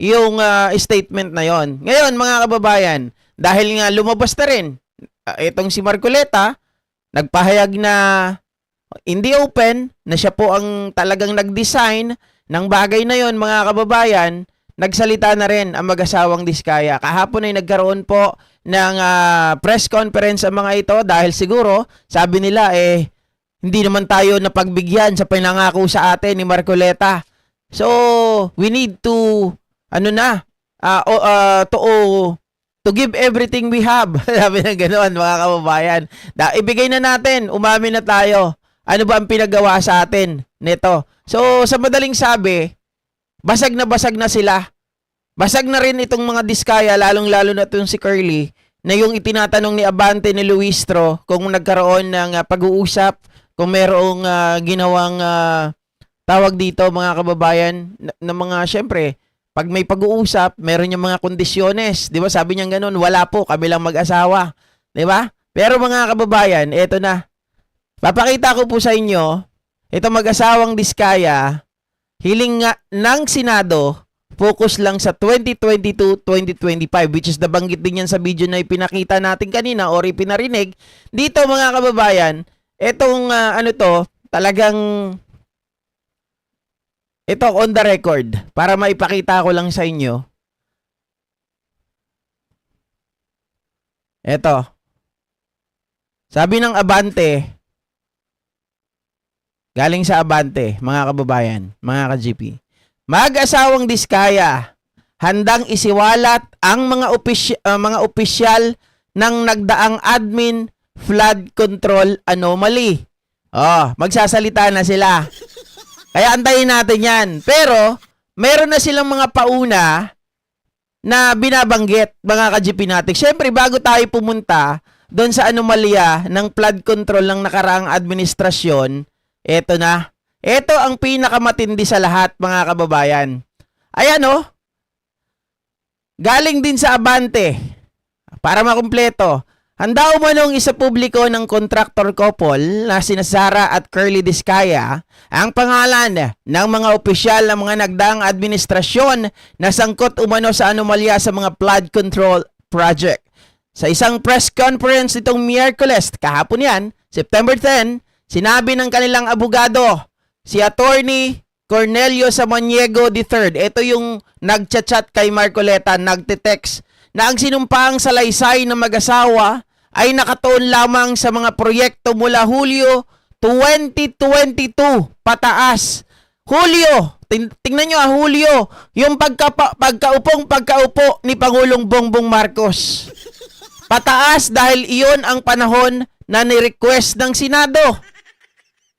yung statement na yon. Ngayon, mga kababayan, dahil nga lumabas na rin, itong si Marcoleta, nagpahayag na hindi open, na siya po ang talagang nag-design ng bagay na yon, mga kababayan, nagsalita na rin ang mag-asawang Diskaya. Kahapon ay nagkaroon po ng press conference ang mga ito dahil siguro, sabi nila, hindi naman tayo napagbigyan sa pinangako sa atin ni Marcoleta. So, we need to, to give everything we have. Sabi na ganoon, mga kababayan. Ibigay na natin, umamin na tayo. Ano ba ang pinagawa sa atin nito? So, sa madaling sabi, basag na sila. Basag na rin itong mga Diskaya, lalong-lalo na itong si Curly, na yung itinatanong ni Abante ni Luistro kung nagkaroon ng pag-uusap, kung merong ginawang tawag dito, mga kababayan, na mga, syempre, pag may pag-uusap, meron yung mga kondisyones. Di ba? Sabi niya ganun, wala po, kami lang mag-asawa. Di ba? Pero mga kababayan, eto na. Papakita ko po sa inyo, ito mag-asawang Diskaya, hiling nga ng Senado, focus lang sa 2022-2025, which is nabanggit din yan sa video na ipinakita natin kanina or ipinarinig. Dito mga kababayan, itong talagang ito on the record para maipakita ko lang sa inyo. Ito. Sabi ng Abante, galing sa Abante, mga kababayan, mga ka-GP. Mag-asawang Diskaya, handang isiwalat ang mga opisyal ng nagdaang admin flood control anomaly. Magsasalita na sila. Kaya antayin natin yan. Pero, meron na silang mga pauna na binabanggit, mga ka-GPnatic. Siyempre, bago tayo pumunta doon sa anomalya ng flood control ng nakaraang administrasyon, eto na. Ito ang pinakamatindi sa lahat, mga kababayan. Ayan galing din sa Abante. Para makumpleto, handa umanong isa publiko ng contractor couple na sina Sara at Curly Diskaya ang pangalan ng mga opisyal ng mga nagdaang administrasyon na sangkot umano sa anomalya sa mga flood control project. Sa isang press conference itong Miyerkules, kahapon yan, September 10, sinabi ng kanilang abogado, si Attorney Cornelio Samaniego III, ito yung nagchat-chat kay Marcoleta, nagte-text, na ang sinumpaang salaysay ng mag-asawa ay nakatuon lamang sa mga proyekto mula Hulyo 2022 pataas. Hulyo, tingnan nyo Hulyo, yung pagkaupo ni Pangulong Bongbong Marcos. Pataas dahil iyon ang panahon na ni-request ng Senado.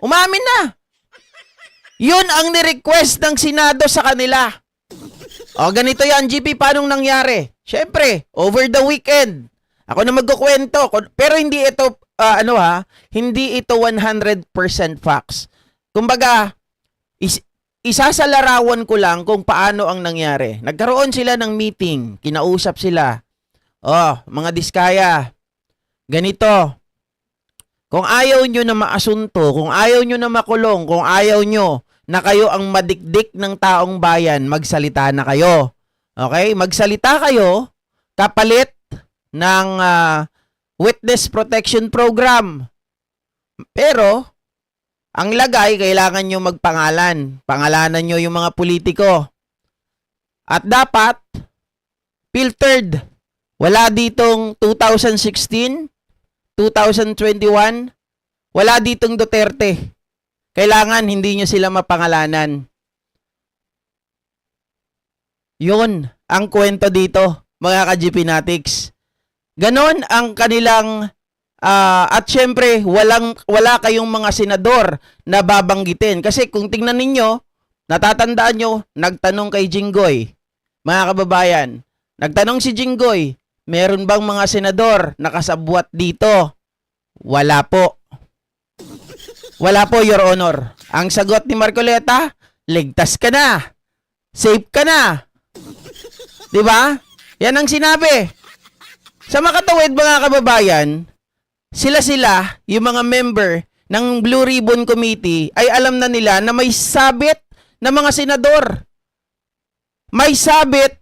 Umamin na. Yun ang ni-request ng Senado sa kanila. Ganito yan, GP, paanong nangyari? Siyempre, over the weekend. Ako na magkukwento. Pero hindi ito, hindi ito 100% facts. Kumbaga, isasalarawan ko lang kung paano ang nangyari. Nagkaroon sila ng meeting. Kinausap sila. Mga Diskaya, ganito. Kung ayaw nyo na maasunto, kung ayaw nyo na makulong, kung ayaw nyo na kayo ang madikdik ng taong bayan, magsalita na kayo. Okay? Magsalita kayo kapalit ng Witness Protection Program. Pero, ang lagay, kailangan nyo magpangalan. Pangalanan nyo yung mga politiko. At dapat, filtered. Wala ditong 2016, 2021, wala ditong Duterte. Kailangan hindi nyo sila mapangalanan. Yun ang kwento dito, mga ka-GPnatics. Ganon ang kanilang, at syempre, wala kayong mga senador na babanggitin. Kasi kung tingnan ninyo, natatandaan nyo, nagtanong kay Jinggoy, mga kababayan, nagtanong si Jinggoy, meron bang mga senador na kasabwat dito? Wala po. Wala po, Your Honor. Ang sagot ni Marcoleta, ligtas ka na. Safe ka na. Diba? Yan ang sinabi. Sa makatawid, mga kababayan, sila, yung mga member ng Blue Ribbon Committee, ay alam na nila na may sabit na mga senador. may sabit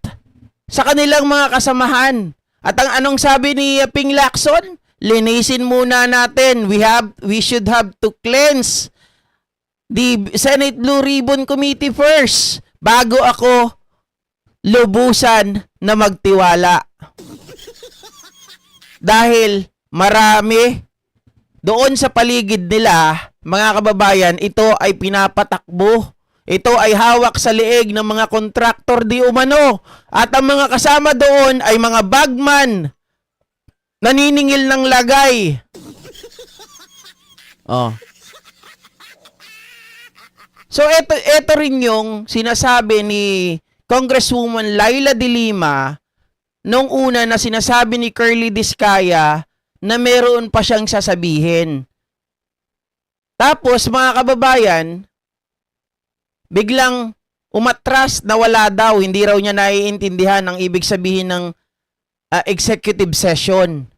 sa kanilang mga kasamahan. At ang anong sabi ni Ping Lacson? Linisin muna natin. We should have to cleanse the Senate Blue Ribbon Committee first bago ako lubusan na magtiwala. Dahil marami doon sa paligid nila, mga kababayan, ito ay pinapatakbo. Ito ay hawak sa leeg ng mga kontraktor di umano. At ang mga kasama doon ay mga bagman. Naniningil ng lagay. Oh. So ito rin yung sinasabi ni Congresswoman Laila De Lima nung una na sinasabi ni Curly Discaya na meron pa siyang sasabihin. Tapos mga kababayan, biglang umatras na wala daw, hindi raw niya naiintindihan ang ibig sabihin ng executive session.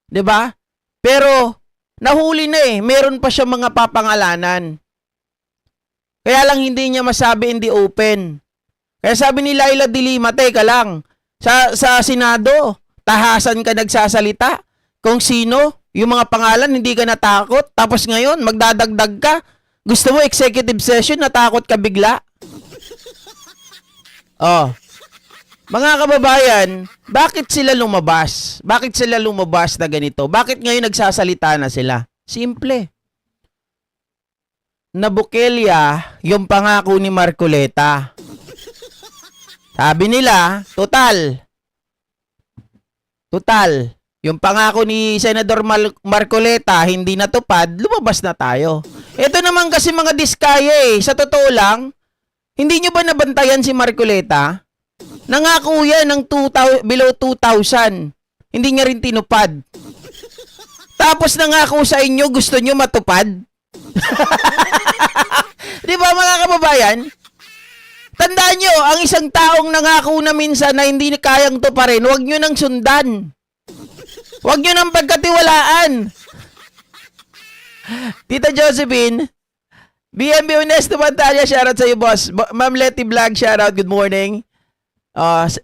'Di ba? Pero nahuli na meron pa siya mga papangalanan. Kaya lang hindi niya masabi in the open. Kaya sabi ni Laila De Lima, teka lang, sa Senado, tahasan ka nagsasalita. Kung sino, yung mga pangalan, hindi ka natakot. Tapos ngayon, magdadagdag ka. Gusto mo executive session, natakot ka bigla. Oh. Mga kababayan, bakit sila lumabas? Bakit sila lumabas na ganito? Bakit ngayon nagsasalita na sila? Simple. Nabukelya yung pangako ni Marcoleta. Sabi nila, total, yung pangako ni Senador Marcoleta hindi natupad, lumabas na tayo. Ito naman kasi mga Diskaya sa totoo lang, hindi nyo ba nabantayan si Marcoleta? Nangako yan ng below 2,000. Hindi niya rin tinupad. Tapos nangako sa inyo, gusto nyo matupad? Di ba mga kababayan? Tandaan nyo, ang isang taong nangako na minsan na hindi kayang tuparin, huwag nyo nang sundan. Huwag nyo nang pagkatiwalaan. Tita Josephine, BMB Honesto Pantalla, shoutout sa iyo, boss. Ma'am Letty Vlog, shoutout, good morning.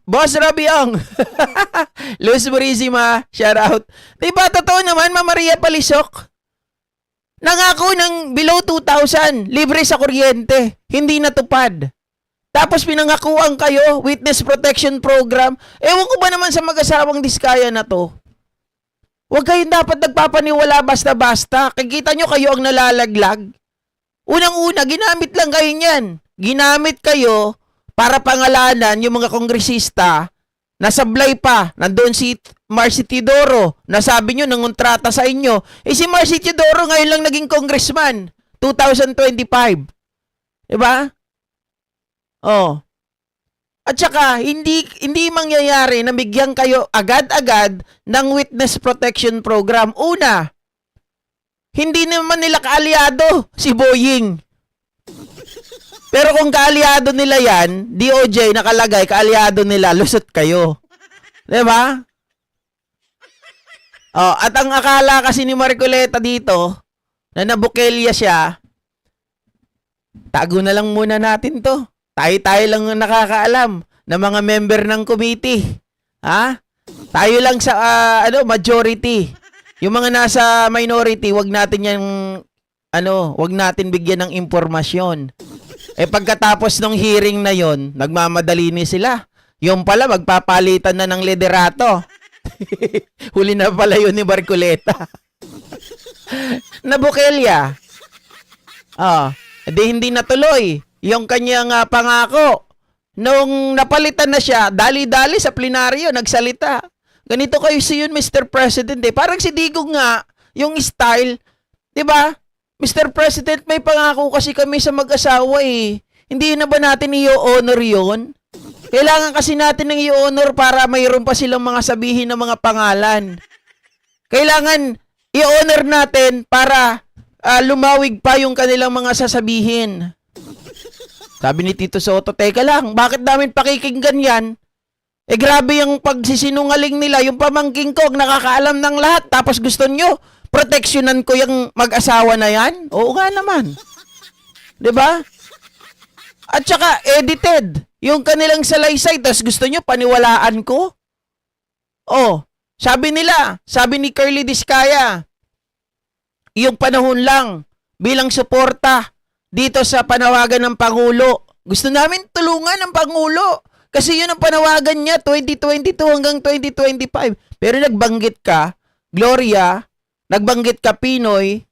Boss Rabiong, Luz Burisima, shoutout. Diba, totoo naman, Ma'am Maria Palisok? Nangako ng below 2,000, libre sa kuryente, hindi natupad. Tapos pinangakuan kayo, Witness Protection Program. Ewan ko ba naman sa mag-asawang Diskaya na to? Huwag kayong dapat nagpapaniwala basta-basta. Kikita nyo kayo ang nalalaglag. Unang-una, ginamit lang kayo niyan. Ginamit kayo para pangalanan yung mga kongresista na sablay pa. Nandoon si Marcy Teodoro. Nasabi nyo, nangontrata sa inyo. Si Marcy Teodoro ngayon lang naging congressman. 2025. Diba? Oh. At saka, hindi mangyayari na bigyan kayo agad-agad ng Witness Protection Program. Una, hindi naman nila kaalyado si Boying. Pero kung kaalyado nila yan, DOJ nakalagay, kaalyado nila, lusot kayo. Diba? Oh, at ang akala kasi ni Marcoleta dito, na nabukelya siya, tago na lang muna natin to. Tayo lang ang nakakaalam na mga member ng committee. Ha? Tayo lang sa majority. Yung mga nasa minority, wag natin wag natin bigyan ng impormasyon. Pagkatapos ng hearing na yon, nagmamadali ni sila. Yung pala magpapalitan na ng liderato. Huli na pala yun ni Marcoleta. Nabukelya. Hindi natuloy yung kanyang pangako. Nung napalitan na siya, dali-dali sa plenaryo, nagsalita. Ganito kayo siyon, Mr. President. Parang si Digong nga, yung style. Diba? Mr. President, may pangako kasi kami sa mag-asawa Hindi na ba natin i-honor yun? Kailangan kasi natin ng i-honor para mayroon pa silang mga sabihin ng mga pangalan. Kailangan i-honor natin para lumawig pa yung kanilang mga sasabihin. Sabi ni Tito Soto, teka lang, bakit namin pakikinggan yan? Grabe yung pagsisinungaling nila, yung pamangking ko, nakakaalam ng lahat, tapos gusto nyo, proteksyonan ko yung mag-asawa na yan? Oo nga naman. 'Di ba? At saka, edited. yung kanilang salaysay, tapos gusto nyo paniwalaan ko? Oh, sabi nila, sabi ni Curly Discaya, yung panahon lang bilang suporta dito sa panawagan ng Pangulo. Gusto namin tulungan ng Pangulo kasi yun ang panawagan niya 2022 hanggang 2025. Pero nagbanggit ka, Gloria, nagbanggit ka, Pinoy,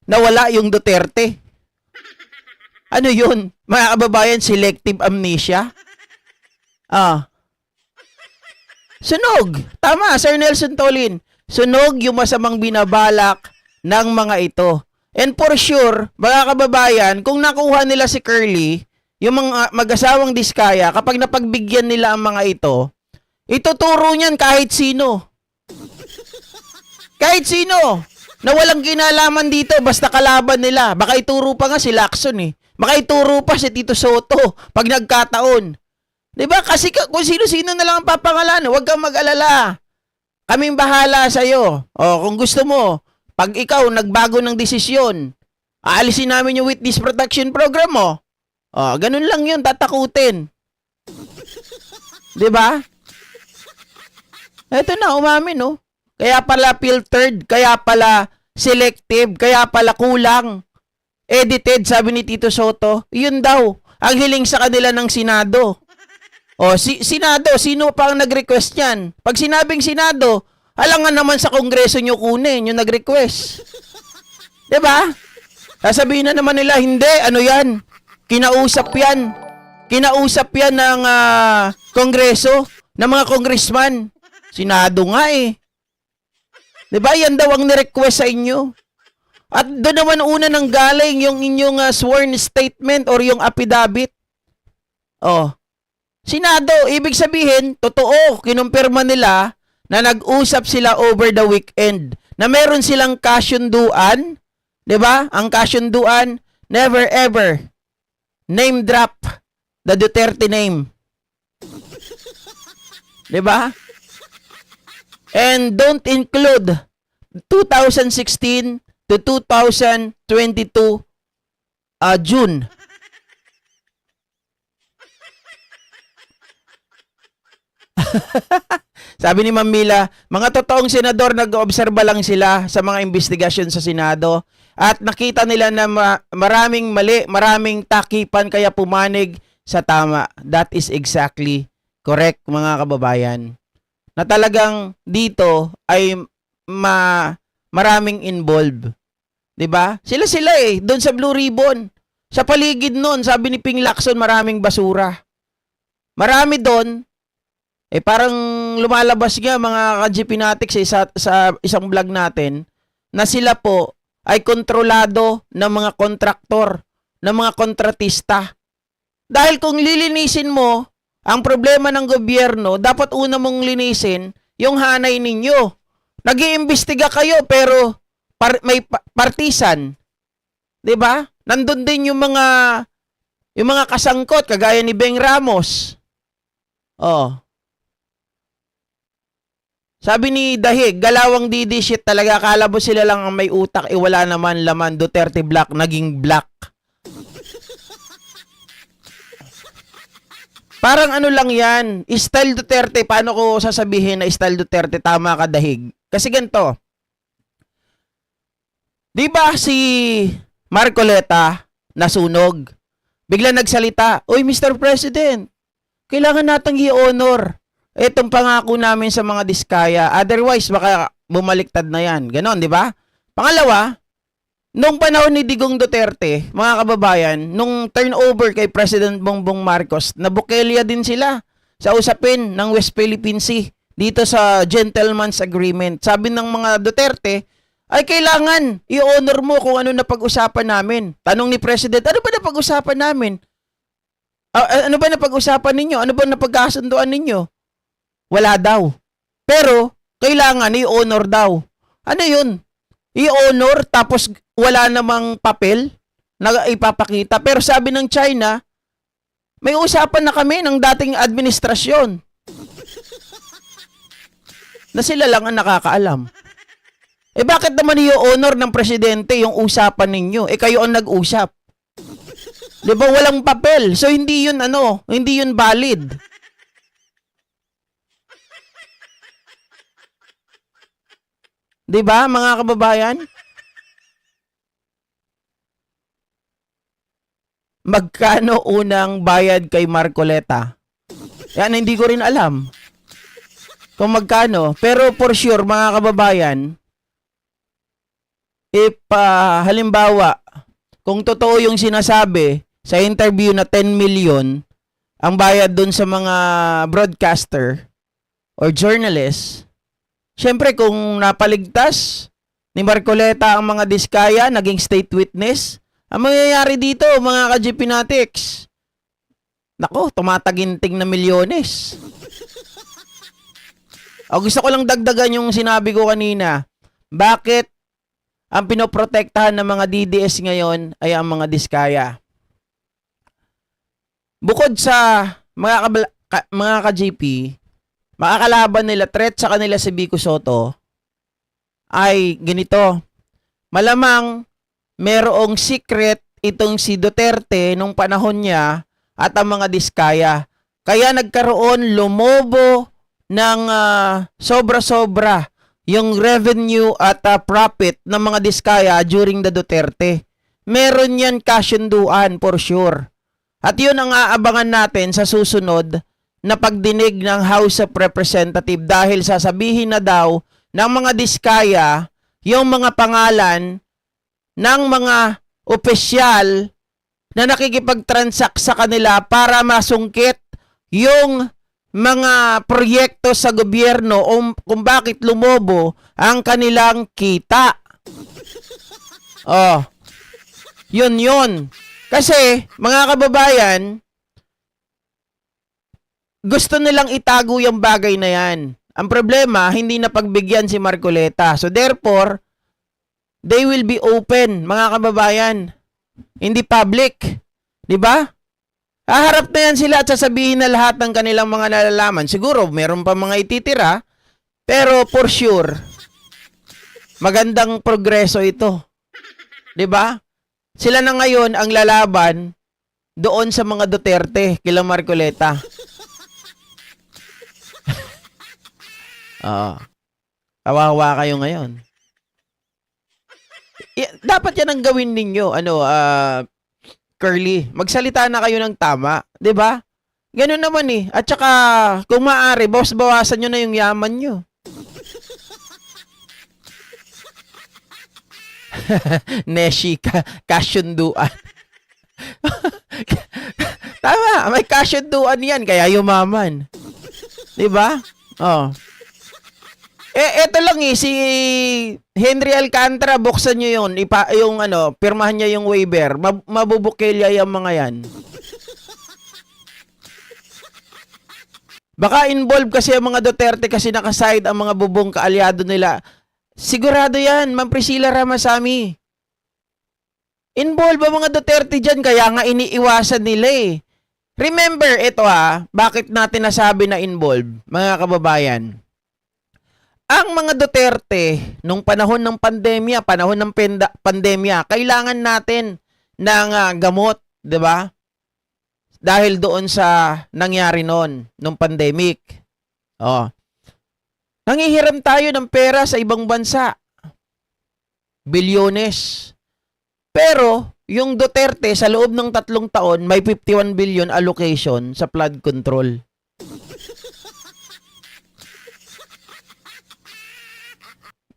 na wala yung Duterte. Ano yun? Mga kababayan, selective amnesia? Sunog. Tama, Sir Nelson Tolin. Sunog yung masamang binabalak ng mga ito. And for sure, mga kababayan, kung nakuha nila si Curly, yung mga mag-asawang Diskaya, kapag napagbigyan nila ang mga ito, ituturo niyan kahit sino. Kahit sino na walang kinalaman dito, basta kalaban nila. Baka ituro pa nga si Lacson eh. Baka ituro pa si Tito Soto pag nagkataon. Diba? Kasi kung sino-sino na lang ang papangalan, huwag kang mag-alala. Kaming bahala sa'yo. O, kung gusto mo, pag ikaw nagbago ng desisyon, aalisin namin yung witness protection program mo. O, ganun lang yun, tatakutin. Diba? Eto na, umamin, no? Kaya pala filtered, kaya pala selective, kaya pala kulang. Edited, sabi ni Tito Soto. Yun daw, ang hiling sa kanila ng Senado. O, Senado, sino pa ang nag-request yan? Pag sinabing Senado, alangan naman sa Kongreso nyo kunin yung nag-request. Diba? Sasabihin na naman nila, hindi, ano yan? Kinausap yan. Kinausap yan ng Kongreso, ng mga congressman. Senado nga eh. Diba? Yan daw ang nirequest sa inyo. At doon naman una nang galing yung inyong sworn statement or yung affidavit. Oh. Senado, ibig sabihin, totoo, kinumpirma nila na nag-usap sila over the weekend. Na meron silang kasyunduan. Diba? Ang kasyunduan, never ever name drop the Duterte name. Diba? And don't include 2016 to 2022 June. Sabi ni Ma'am Mila, mga totoong senador nag-oobserba lang sila sa mga investigasyon sa Senado at nakita nila na maraming mali, maraming takipan kaya pumanig sa tama. That is exactly correct, mga kababayan. Na talagang dito ay maraming involved. 'Di ba? Sila eh, doon sa Blue Ribbon. Sa paligid noon, sabi ni Ping Lacson, maraming basura. Marami doon. Eh parang lumalabas nga mga ka-GP sa isang vlog natin na sila po ay kontrolado ng mga kontraktor, ng mga kontratista. Dahil kung lilinisin mo ang problema ng gobyerno, dapat una mong linisin yung hanay ninyo. Nag-iimbestiga kayo pero may partisan. 'Di ba? Nandun din yung mga kasangkot kagaya ni Beng Ramos. Oh. Sabi ni Dahig, galawang DD shit talaga, akala mo sila lang ang may utak, wala naman laman, Duterte black, naging black. Parang ano lang yan, style Duterte, paano ko sasabihin na style Duterte, tama ka Dahig? Kasi ganito, di ba si Marcoleta nasunog? Bigla nagsalita, "Uy, Mr. President, kailangan natang i-honor itong pangako namin sa mga Diskaya. Otherwise, baka bumaliktad na yan." Ganon, di ba? Pangalawa, nung panahon ni Digong Duterte, mga kababayan, nung turnover kay President Bongbong Marcos, nabukelya din sila sa usapin ng West Philippine Sea dito sa Gentleman's Agreement. Sabi ng mga Duterte, ay kailangan i-honor mo kung ano na pag-usapan namin. Tanong ni President, ano ba na pag-usapan namin? Ano ba na pag-usapan ninyo? Ano ba na pagkasunduan ninyo? Wala daw. Pero, kailangan i-honor daw. Ano yun? I-honor tapos wala namang papel na ipapakita. Pero sabi ng China, may usapan na kami ng dating administrasyon. Na sila lang ang nakakaalam. Eh bakit naman i-honor ng presidente yung usapan ninyo? Eh kayo ang nag-usap. 'Di ba walang papel? So hindi 'yun hindi 'yun valid. 'Di ba, mga kababayan? Magkano unang bayad kay Marcoleta? Yan, hindi ko rin alam kung magkano. Pero for sure, mga kababayan, if halimbawa, kung totoo yung sinasabi sa interview na 10 million ang bayad dun sa mga broadcaster or journalist, syempre kung napaligtas ni Marcoleta ang mga diskaya, naging state witness, ang mangyayari dito, mga ka-GPnatics, nako, tumataginting na milyones. O gusto ko lang dagdagan yung sinabi ko kanina. Bakit ang pinoprotektahan ng mga DDS ngayon ay ang mga diskaya? Bukod sa mga ka-GP, makakalaban nila, threat sa kanila si Vico Soto, ay ganito. Malamang merong secret itong si Duterte nung panahon niya at ang mga diskaya. Kaya nagkaroon, lumobo ng sobra-sobra yung revenue at profit ng mga diskaya during the Duterte. Meron yan kasunduan for sure. At yun ang aabangan natin sa susunod na pagdinig ng House of Representatives dahil sasabihin na daw ng mga diskaya yung mga pangalan ng mga opisyal na nakikipag-transact sa kanila para masungkit yung mga proyekto sa gobyerno o kung bakit lumobo ang kanilang kita. Oh, yun. Kasi, mga kababayan, gusto nilang itago yung bagay na yan. Ang problema, hindi na pagbigyan si Marcoleta. So therefore, they will be open, mga kababayan. Hindi public. 'Di ba? Haharap na yan sila at sasabihin na lahat ng kanilang mga nalalaman. Siguro, meron pa mga ititira. Pero for sure, magandang progreso ito. 'Di ba? Sila na ngayon ang lalaban doon sa mga Duterte, kila Marcoleta. Kawawa kayo ngayon. Dapat yan ang gawin ninyo, Curly. Magsalita na kayo ng tama, 'di ba? Ganun naman eh. At saka, kung maaari, bawasan nyo na yung yaman nyo. Neshi, kasyunduan. Tama, may kasyunduan yan, kaya yumaman. 'Di ba? Oh. Eto lang si Henry Alcantara, buksan nyo yun. Pirmahan niya yung waiver. Mabubukilya yung mga yan. Baka involved kasi ang mga Duterte kasi nakaside ang mga bubong kaalyado nila. Sigurado yan, Ma'am Priscilla Ramasamy. Involved ang mga Duterte dyan, kaya nga iniiwasan nila eh. Remember, ito bakit natin nasabi na involved, mga kababayan? Ang mga Duterte, nung panahon ng pandemya, kailangan natin ng gamot, 'di ba? Dahil doon sa nangyari nung pandemic. Nangihiram tayo ng pera sa ibang bansa. Bilyones. Pero, yung Duterte, sa loob ng 3 taon, may 51 billion allocation sa flood control.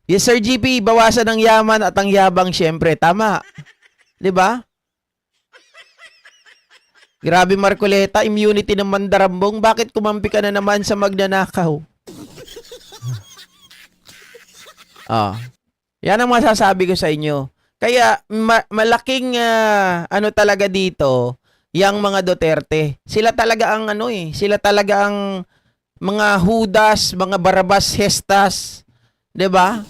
Yes, Sir GP, bawasan ang yaman at ang yabang syempre. Tama. 'Di ba? Grabe Marcoleta, immunity ng mandarambong. Bakit kumampi ka na naman sa magnanakaw? Yan ang masasabi ko sa inyo. Kaya malaking talaga dito, yang mga Duterte. Sila talaga ang sila talaga ang mga Judas, mga Barabas Hestas. 'Di ba?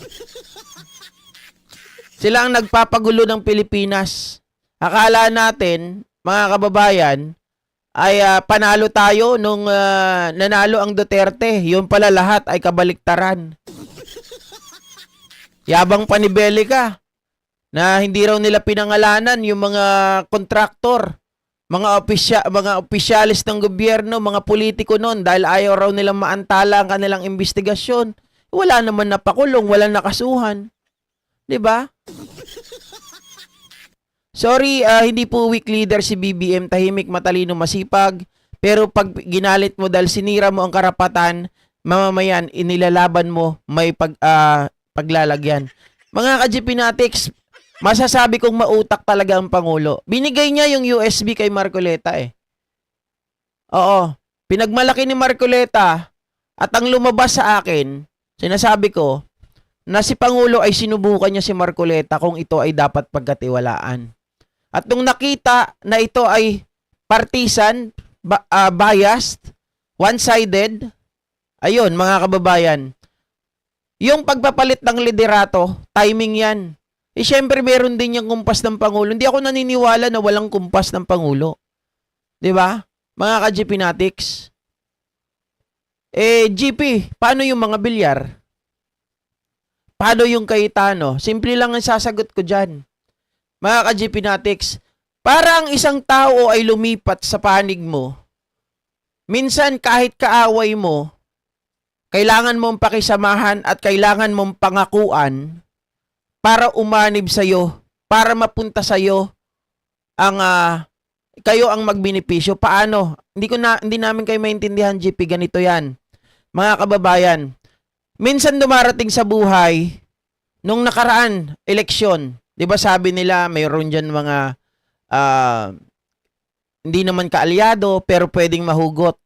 Sila ang nagpapagulo ng Pilipinas. Akala natin, mga kababayan, ay panalo tayo nung nanalo ang Duterte. Yun pala lahat ay kabaliktaran. Yabang pa ni Belica na hindi raw nila pinangalanan yung mga kontraktor mga opisyalis ng gobyerno, mga politiko noon dahil ayaw raw nilang maantala ang kanilang investigasyon. Wala naman napakulong, wala nakasuhan. 'Di ba? Sorry, hindi po weak leader si BBM, tahimik, matalino, masipag. Pero pag ginalit mo dahil sinira mo ang karapatan, mamamayan, inilalaban mo, may paglalagyan. Mga ka-GP Natics, masasabi kong mautak talaga ang Pangulo. Binigay niya yung USB kay Marcoleta eh. Oo, pinagmalaki ni Marcoleta at ang lumabas sa akin, sinasabi ko, na si Pangulo ay sinubukan niya si Marcoleta kung ito ay dapat pagkatiwalaan. At nung nakita na ito ay partisan, biased, one-sided, ayun mga kababayan, yung pagpapalit ng liderato, timing yan. Eh syempre meron din yung kumpas ng Pangulo. Hindi ako naniniwala na walang kumpas ng Pangulo. 'Di ba? Mga ka-GP Natics. GP, paano yung mga bilyar? Paano yung Cayetano? Simple lang ang sasagot ko dyan. Mga ka-GP Natics, para ang isang tao ay lumipat sa panig mo, minsan kahit kaaway mo, kailangan mong pakisamahan at kailangan mong pangakuan para umanib sa'yo, para mapunta sa'yo ang kayo ang magbenepisyo. Paano? Hindi namin kayo maintindihan, GP, ganito yan. Mga kababayan, minsan dumarating sa buhay, nung nakaraan, eleksyon, di ba sabi nila, mayroon dyan mga hindi naman kaalyado, pero pwedeng mahugot.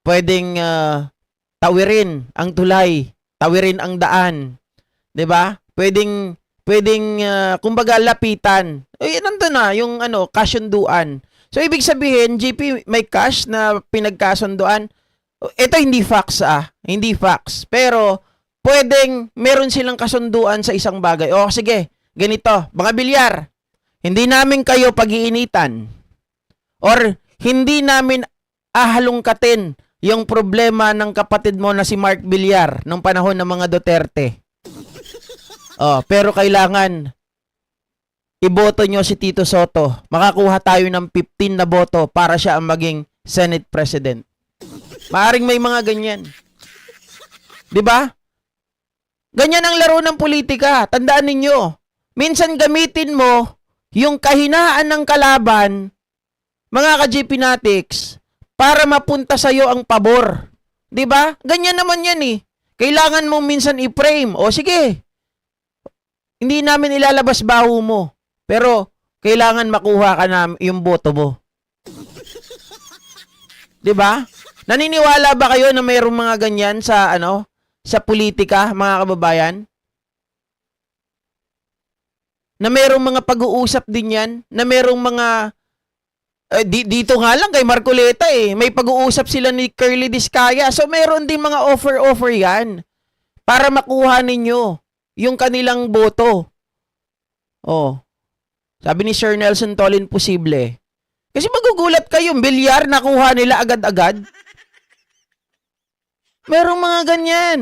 Pwedeng tawirin ang tulay, tawirin ang daan. Di ba? Pwedeng kumbaga lapitan. Nandun na, yung kasunduan. So, ibig sabihin, GP, may cash na pinagkasunduan. Ito hindi facts hindi facts. Pero, pwedeng meron silang kasunduan sa isang bagay. O, sige, ganito, mga bilyar, hindi namin kayo pag-iinitan. Or, hindi namin ahalungkatin yung problema ng kapatid mo na si Mark Villar nung panahon ng mga Duterte. Pero kailangan iboto nyo si Tito Soto. Makakuha tayo ng 15 na boto para siya ang maging Senate President. Maaring may mga ganyan. 'Di ba? Ganyan ang laro ng politika. Tandaan ninyo. Minsan gamitin mo yung kahinaan ng kalaban, mga ka-GP Natics, para mapunta sa iyo ang pabor. 'Di ba? Ganyan naman 'yan eh. Kailangan mo minsan i-frame. O sige. Hindi namin ilalabas baho mo. Pero kailangan makuha ka na yung boto mo. 'Di ba? Naniniwala ba kayo na mayroong mga ganyan sa sa politika, mga kababayan? Na mayroong mga pag-uusap din 'yan, na mayroong mga dito nga lang kay Marcoleta may pag-uusap sila ni Curly Discaya. So mayroon din mga offer 'yan para makuha ninyo yung kanilang boto. Sabi ni Sir Nelson Tolin, posible. Kasi magugulat kayo, bilyar nakuha nila agad-agad. Merong mga ganyan.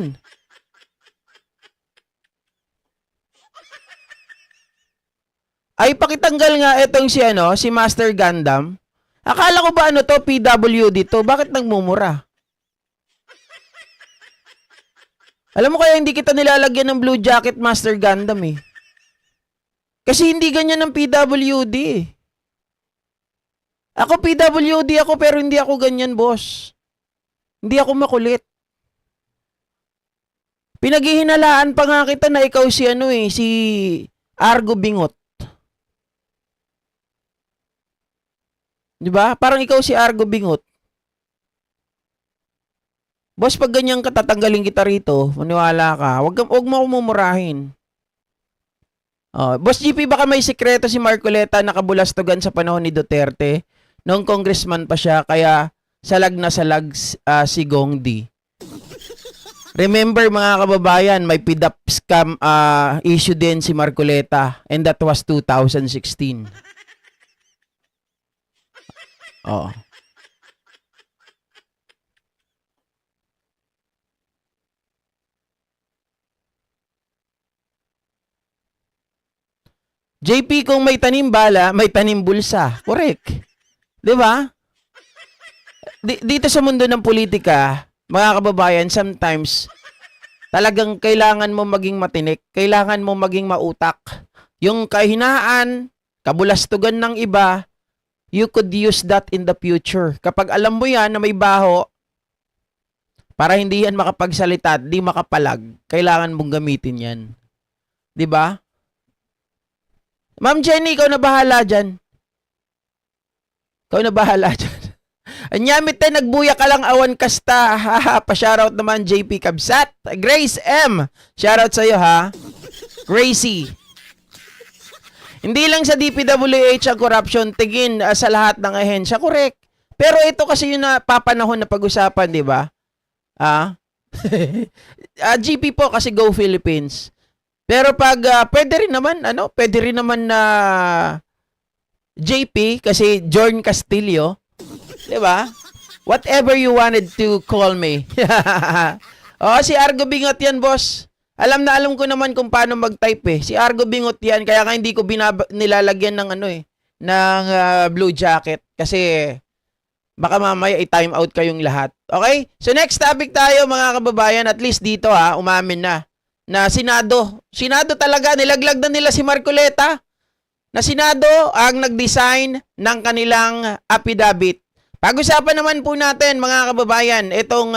Ay pakitanggal nga itong si Master Gundam. Akala ko ba to, PWD to? Bakit nagmumura? Alam mo kaya hindi kita nilalagyan ng blue jacket, Master Gundam Kasi hindi ganyan ng PWD. Ako PWD ako pero hindi ako ganyan, boss. Hindi ako makulit. Pinaghihinalaan pa nga kita na ikaw si Argo Bingot. 'Di ba? Parang ikaw si Argo Bingot. Boss, pag ganyan ka, tatanggalin kita rito, maniwala ka. Huwag mo akong mumurahin. Boss GP, baka may sikreto si Marcoleta nakabulastugan sa panahon ni Duterte. Noong congressman pa siya, kaya salag na salag si Gong D. Remember mga kababayan, may PDAP scam issue din si Marcoleta, and that was 2016. JP, kung may tanim bala, may tanim bulsa. Correct. 'Di ba? Dito sa mundo ng politika, mga kababayan, sometimes talagang kailangan mo maging matinik, kailangan mo maging mautak. Yung kahinaan, kabulastugan ng iba, you could use that in the future. Kapag alam mo yan na may baho, para hindi yan makapagsalita at di makapalag, kailangan mong gamitin yan. 'Di ba? Ma'am Jenny, ikaw na bahala dyan. Ikaw na bahala dyan. Anyamit tayo, nagbuya ka lang awan kasta. Haha, pa-shoutout naman JP Kabsat. Grace M. Shoutout sa'yo ha. Gracie. Hindi lang sa DPWH ang corruption, tingin sa lahat ng ahensya. Correct. Pero ito kasi yung napapanahon na pag-usapan, di ba? GP po kasi Go Philippines. Pero pag pwede rin naman na JP kasi Jorn Castillo. 'Di ba? Whatever you wanted to call me. Si Argo Bingot yan, boss. Alam ko naman kung paano mag-type eh. Si Argo Bingot yan, kaya hindi ko nilalagyan ng ng blue jacket kasi baka mamaya i-time out kayong lahat. Okay? So next topic tayo mga kababayan, at least dito umamin na Senado. Senado talaga, nilaglag na nila si Marcoleta. Na Senado ang nag-design ng kanilang affidavit. Pag-usapan naman po natin mga kababayan, itong